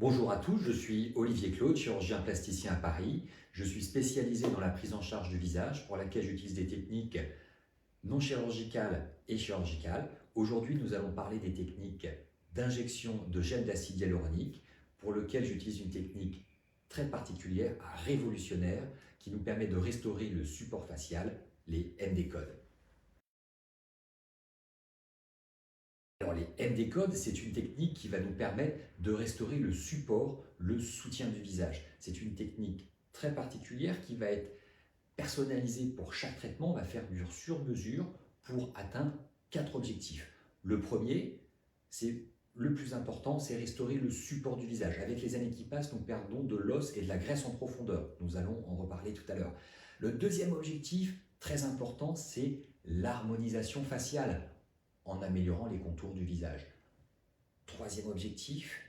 Bonjour à tous, je suis Olivier Claude, chirurgien plasticien à Paris. Je suis spécialisé dans la prise en charge du visage pour laquelle j'utilise des techniques non chirurgicales et chirurgicales. Aujourd'hui, nous allons parler des techniques d'injection de gel d'acide hyaluronique pour lequel j'utilise une technique très particulière, révolutionnaire, qui nous permet de restaurer le support facial, les MD-codes. Alors les MD-codes, c'est une technique qui va nous permettre de restaurer le support, le soutien du visage. C'est une technique très particulière qui va être personnalisée pour chaque traitement. On va faire du sur-mesure pour atteindre 4 objectifs. Le premier, c'est le plus important, c'est restaurer le support du visage. Avec les années qui passent, nous perdons de l'os et de la graisse en profondeur. Nous allons en reparler tout à l'heure. Le deuxième objectif, très important, c'est l'harmonisation faciale, en améliorant les contours du visage. Troisième objectif,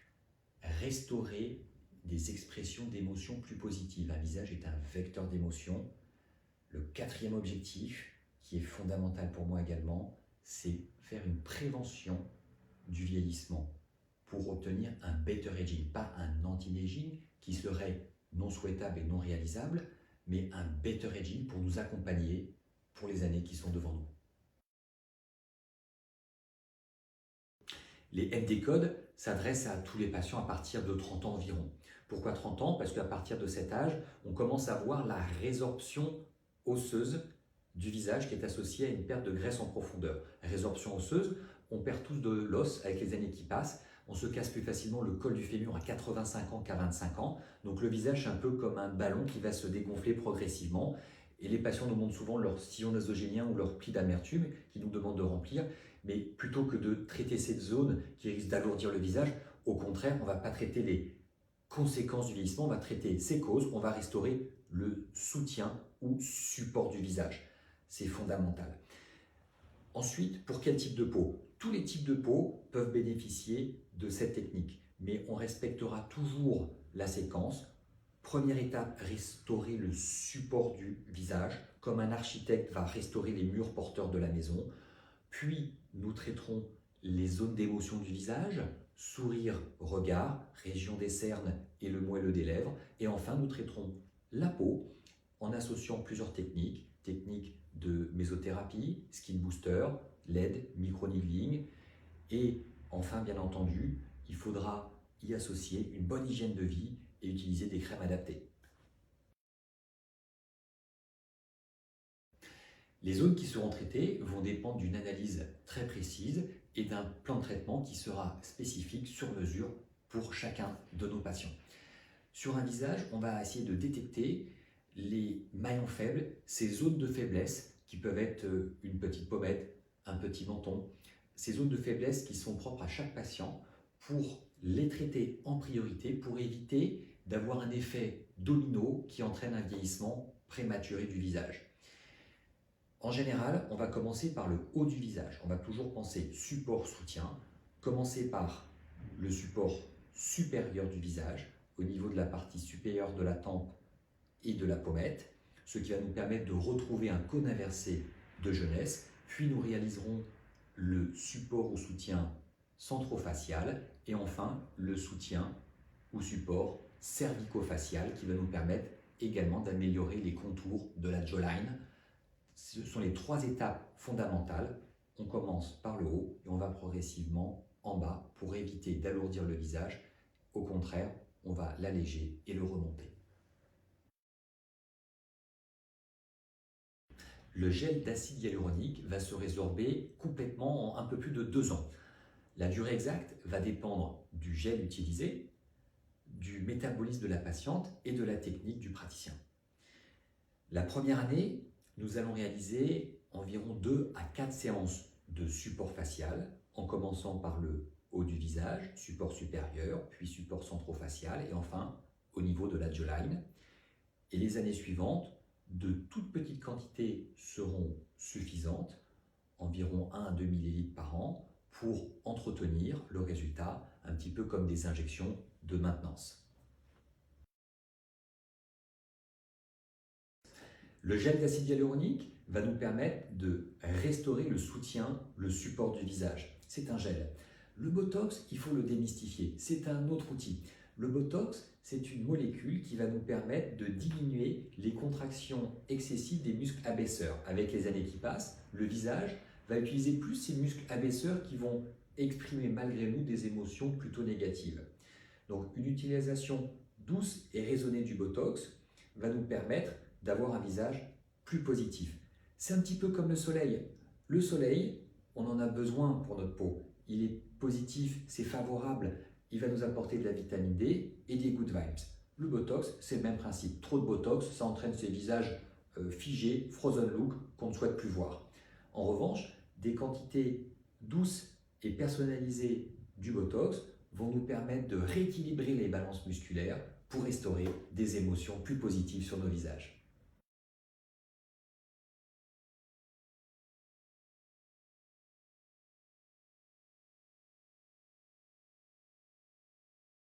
restaurer des expressions d'émotions plus positives. Un visage est un vecteur d'émotions. Le quatrième objectif, qui est fondamental pour moi également, c'est faire une prévention du vieillissement pour obtenir un better aging, pas un anti-aging qui serait non souhaitable et non réalisable, mais un better aging pour nous accompagner pour les années qui sont devant nous. Les MD-codes s'adressent à tous les patients à partir de 30 ans environ. Pourquoi 30 ans? Parce qu'à partir de cet âge, on commence à voir la résorption osseuse du visage qui est associée à une perte de graisse en profondeur. Résorption osseuse, on perd tous de l'os avec les années qui passent. On se casse plus facilement le col du fémur à 85 ans qu'à 25 ans. Donc le visage, c'est un peu comme un ballon qui va se dégonfler progressivement. Et les patients nous montrent souvent leur sillon nasogénien ou leur pli d'amertume qui nous demandent de remplir. Mais plutôt que de traiter cette zone qui risque d'alourdir le visage, au contraire, on ne va pas traiter les conséquences du vieillissement, on va traiter ses causes, on va restaurer le soutien ou support du visage. C'est fondamental. Ensuite, pour quel type de peau? Tous les types de peau peuvent bénéficier de cette technique, mais on respectera toujours la séquence. Première étape, restaurer le support du visage, comme un architecte va restaurer les murs porteurs de la maison. Puis, nous traiterons les zones d'émotion du visage, sourire, regard, région des cernes et le moelleux des lèvres. Et enfin, nous traiterons la peau en associant plusieurs techniques. Techniques de mésothérapie, skin booster, LED, micro-needling. Et enfin, bien entendu, il faudra y associer une bonne hygiène de vie et utiliser des crèmes adaptées. Les zones qui seront traitées vont dépendre d'une analyse très précise et d'un plan de traitement qui sera spécifique sur mesure pour chacun de nos patients. Sur un visage, on va essayer de détecter les maillons faibles, ces zones de faiblesse qui peuvent être une petite pommette, un petit menton, ces zones de faiblesse qui sont propres à chaque patient pour les traiter en priorité pour éviter d'avoir un effet domino qui entraîne un vieillissement prématuré du visage. En général, on va commencer par le haut du visage. On va toujours penser support-soutien, commencer par le support supérieur du visage, au niveau de la partie supérieure de la tempe et de la pommette, ce qui va nous permettre de retrouver un cône inversé de jeunesse. Puis nous réaliserons le support ou soutien centrofacial et enfin le soutien ou support cervico-facial qui va nous permettre également d'améliorer les contours de la jawline. Ce sont les 3 étapes fondamentales. On commence par le haut et on va progressivement en bas pour éviter d'alourdir le visage. Au contraire, on va l'alléger et le remonter. Le gel d'acide hyaluronique va se résorber complètement en un peu plus de 2 ans. La durée exacte va dépendre du gel utilisé, du métabolisme de la patiente et de la technique du praticien. La première année, nous allons réaliser environ 2 à 4 séances de support facial, en commençant par le haut du visage, support supérieur, puis support centrofacial et enfin au niveau de la jawline. Et les années suivantes, de toutes petites quantités seront suffisantes, environ 1 à 2 ml par an, pour entretenir le résultat, un petit peu comme des injections de maintenance. Le gel d'acide hyaluronique va nous permettre de restaurer le soutien, le support du visage. C'est un gel. Le Botox, il faut le démystifier. C'est un autre outil. Le Botox, c'est une molécule qui va nous permettre de diminuer les contractions excessives des muscles abaisseurs. Avec les années qui passent, le visage va utiliser plus ces muscles abaisseurs qui vont exprimer malgré nous des émotions plutôt négatives. Donc une utilisation douce et raisonnée du Botox va nous permettre d'avoir un visage plus positif. C'est un petit peu comme le soleil. Le soleil, on en a besoin pour notre peau. Il est positif, c'est favorable, il va nous apporter de la vitamine D et des good vibes. Le Botox, c'est le même principe. Trop de Botox, ça entraîne ces visages figés, frozen look, qu'on ne souhaite plus voir. En revanche, des quantités douces et personnalisées du Botox vont nous permettre de rééquilibrer les balances musculaires pour restaurer des émotions plus positives sur nos visages.